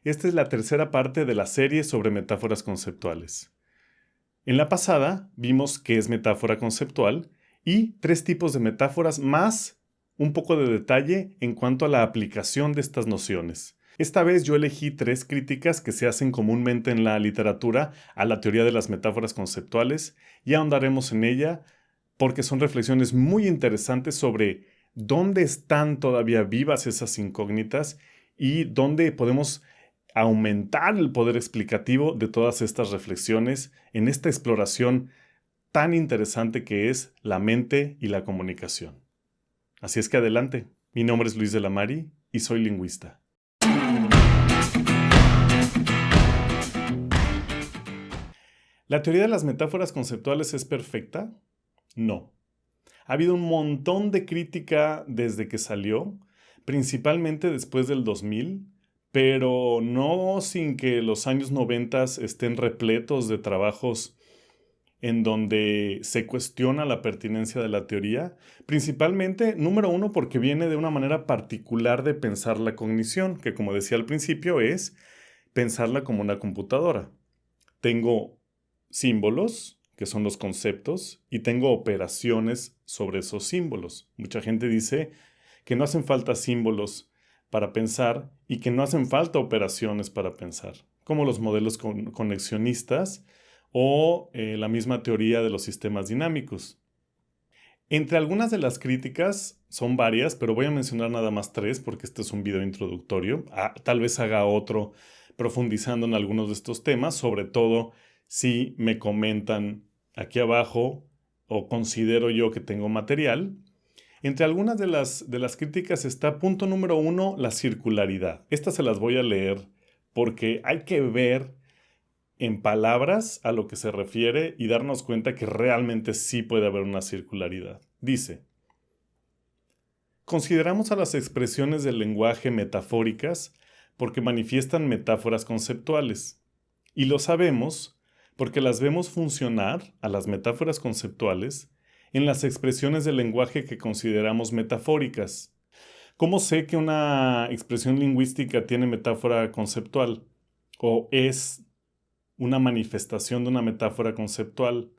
Esta es la tercera parte de la serie sobre metáforas conceptuales. En la pasada vimos qué es metáfora conceptual y 3 tipos de metáforas más un poco de detalle en cuanto a la aplicación de estas nociones. Esta vez yo elegí 3 críticas que se hacen comúnmente en la literatura a la teoría de las metáforas conceptuales y ahondaremos en ella porque son reflexiones muy interesantes sobre dónde están todavía vivas esas incógnitas y dónde podemos aumentar el poder explicativo de todas estas reflexiones en esta exploración tan interesante que es la mente y la comunicación. Así es que adelante, mi nombre es Luis de la Mari y soy lingüista. ¿La teoría de las metáforas conceptuales es perfecta? No. Ha habido un montón de crítica desde que salió, principalmente después del 2000, pero no sin que los años 90 estén repletos de trabajos en donde se cuestiona la pertinencia de la teoría, principalmente, número 1, porque viene de una manera particular de pensar la cognición, que como decía al principio es pensarla como una computadora. Tengo símbolos, que son los conceptos, y tengo operaciones sobre esos símbolos. Mucha gente dice que no hacen falta símbolos para pensar y que no hacen falta operaciones para pensar, como los modelos conexionistas o la misma teoría de los sistemas dinámicos. Entre algunas de las críticas, son varias, pero voy a mencionar nada más 3 porque este es un video introductorio. Tal vez haga otro profundizando en algunos de estos temas, sobre todo si me comentan aquí abajo o considero yo que tengo material. Entre algunas de las críticas está punto número 1, la circularidad. Estas se las voy a leer porque hay que ver en palabras a lo que se refiere y darnos cuenta que realmente sí puede haber una circularidad. Dice: consideramos a las expresiones del lenguaje metafóricas porque manifiestan metáforas conceptuales. Y lo sabemos porque las vemos funcionar, a las metáforas conceptuales, en las expresiones del lenguaje que consideramos metafóricas. ¿Cómo sé que una expresión lingüística tiene metáfora conceptual? ¿O es una manifestación de una metáfora conceptual?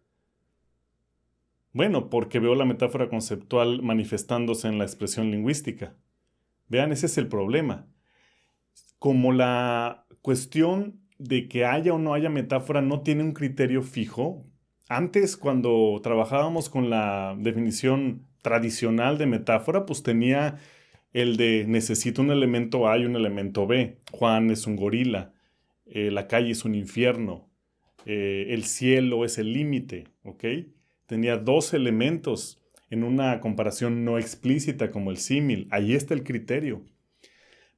Bueno, porque veo la metáfora conceptual manifestándose en la expresión lingüística. Vean, ese es el problema. Como la cuestión de que haya o no haya metáfora no tiene un criterio fijo, antes cuando trabajábamos con la definición tradicional de metáfora, pues tenía el de necesito un elemento A y un elemento B. Juan es un gorila, la calle es un infierno, el cielo es el límite, ¿ok? Tenía 2 elementos en una comparación no explícita como el símil. Ahí está el criterio.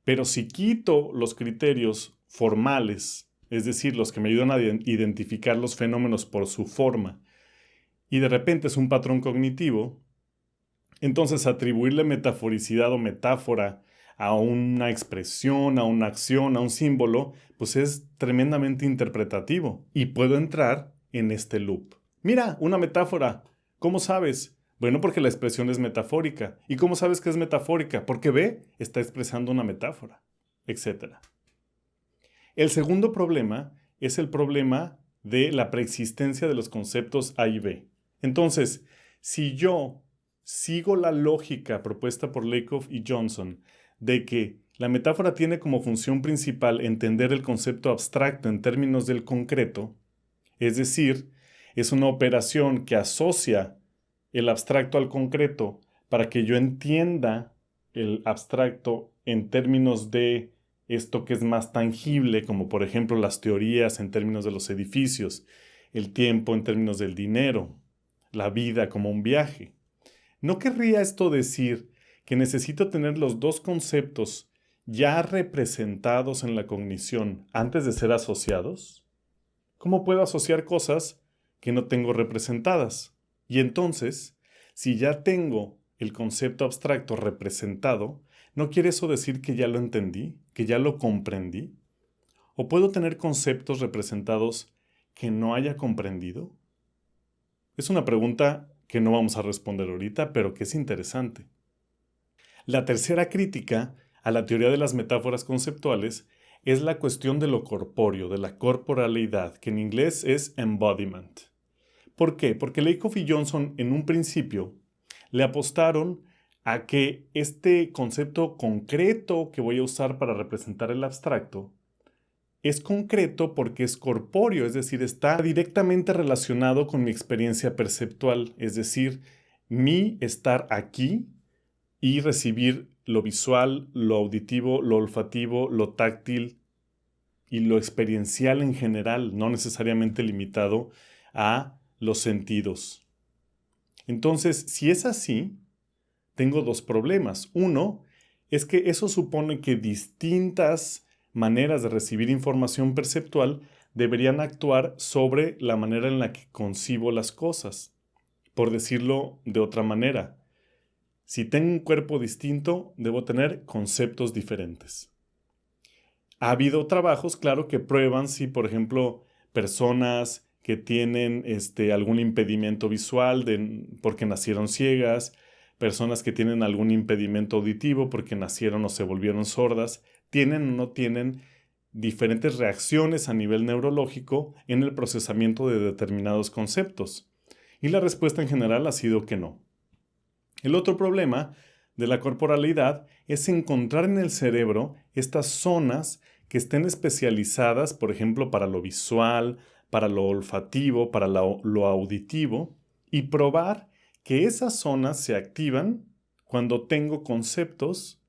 Pero si quito los criterios formales, es decir, los que me ayudan a identificar los fenómenos por su forma, y de repente es un patrón cognitivo, entonces atribuirle metaforicidad o metáfora a una expresión, a una acción, a un símbolo, pues es tremendamente interpretativo y puedo entrar en este loop. Mira, una metáfora. ¿Cómo sabes? Bueno, porque la expresión es metafórica. ¿Y cómo sabes que es metafórica? Porque B está expresando una metáfora, etc. El segundo problema es el problema de la preexistencia de los conceptos A y B. Entonces, si yo sigo la lógica propuesta por Lakoff y Johnson de que la metáfora tiene como función principal entender el concepto abstracto en términos del concreto, es decir, es una operación que asocia el abstracto al concreto para que yo entienda el abstracto en términos de esto que es más tangible, como por ejemplo las teorías en términos de los edificios, el tiempo en términos del dinero, la vida como un viaje. ¿No querría esto decir que necesito tener los 2 conceptos ya representados en la cognición antes de ser asociados? ¿Cómo puedo asociar cosas que no tengo representadas? Y entonces, si ya tengo el concepto abstracto representado, ¿no quiere eso decir que ya lo entendí, que ya lo comprendí? ¿O puedo tener conceptos representados que no haya comprendido? Es una pregunta que no vamos a responder ahorita, pero que es interesante. La tercera crítica a la teoría de las metáforas conceptuales es la cuestión de lo corpóreo, de la corporalidad, que en inglés es embodiment. ¿Por qué? Porque Lakoff y Johnson en un principio le apostaron a que este concepto concreto que voy a usar para representar el abstracto es concreto porque es corpóreo, es decir, está directamente relacionado con mi experiencia perceptual, es decir, mi estar aquí y recibir lo visual, lo auditivo, lo olfativo, lo táctil y lo experiencial en general, no necesariamente limitado a los sentidos. Entonces, si es así, tengo dos problemas. Uno es que eso supone que distintas maneras de recibir información perceptual deberían actuar sobre la manera en la que concibo las cosas. Por decirlo de otra manera, si tengo un cuerpo distinto, debo tener conceptos diferentes. Ha habido trabajos, claro, que prueban si, por ejemplo, personas que tienen algún impedimento visual porque nacieron ciegas, personas que tienen algún impedimento auditivo porque nacieron o se volvieron sordas, tienen o no tienen diferentes reacciones a nivel neurológico en el procesamiento de determinados conceptos. Y la respuesta en general ha sido que no. El otro problema de la corporalidad es encontrar en el cerebro estas zonas que estén especializadas, por ejemplo, para lo visual, para lo olfativo, para lo auditivo, y probar que esas zonas se activan cuando tengo conceptos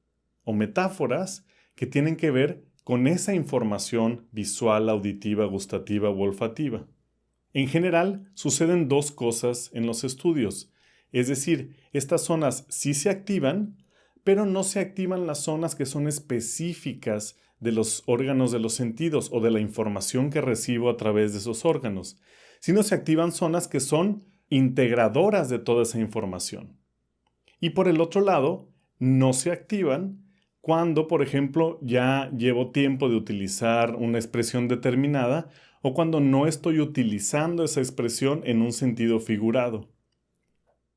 o metáforas que tienen que ver con esa información visual, auditiva, gustativa u olfativa. En general, suceden dos cosas en los estudios. Es decir, estas zonas sí se activan, pero no se activan las zonas que son específicas de los órganos de los sentidos o de la información que recibo a través de esos órganos, sino se activan zonas que son integradoras de toda esa información. Y por el otro lado, no se activan cuando, por ejemplo, ya llevo tiempo de utilizar una expresión determinada o cuando no estoy utilizando esa expresión en un sentido figurado.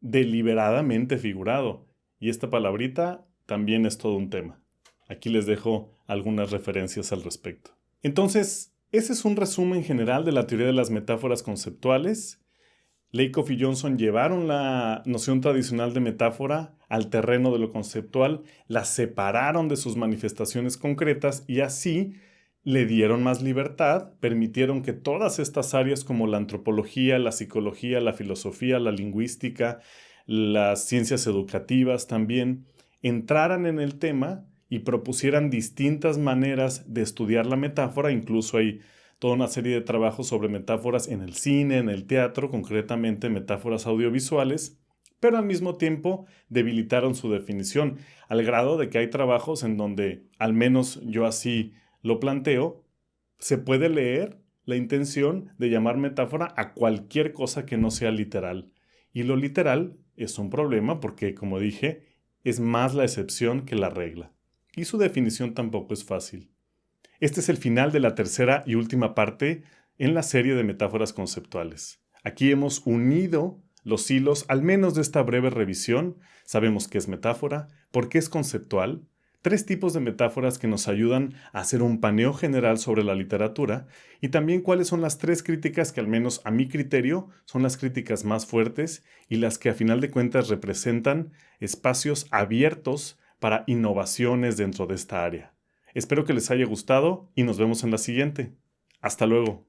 Deliberadamente figurado. Y esta palabrita también es todo un tema. Aquí les dejo algunas referencias al respecto. Entonces, ese es un resumen general de la teoría de las metáforas conceptuales. Lakoff y Johnson llevaron la noción tradicional de metáfora al terreno de lo conceptual, la separaron de sus manifestaciones concretas y así le dieron más libertad, permitieron que todas estas áreas como la antropología, la psicología, la filosofía, la lingüística, las ciencias educativas también entraran en el tema y propusieran distintas maneras de estudiar la metáfora. Incluso hay toda una serie de trabajos sobre metáforas en el cine, en el teatro, concretamente metáforas audiovisuales, pero al mismo tiempo debilitaron su definición, al grado de que hay trabajos en donde, al menos yo así lo planteo, se puede leer la intención de llamar metáfora a cualquier cosa que no sea literal. Y lo literal es un problema porque, como dije, es más la excepción que la regla. Y su definición tampoco es fácil. Este es el final de la tercera y última parte en la serie de metáforas conceptuales. Aquí hemos unido los hilos, al menos de esta breve revisión. Sabemos qué es metáfora, por qué es conceptual, 3 tipos de metáforas que nos ayudan a hacer un paneo general sobre la literatura y también cuáles son las 3 críticas que, al menos a mi criterio, son las críticas más fuertes y las que a final de cuentas representan espacios abiertos para innovaciones dentro de esta área. Espero que les haya gustado y nos vemos en la siguiente. Hasta luego.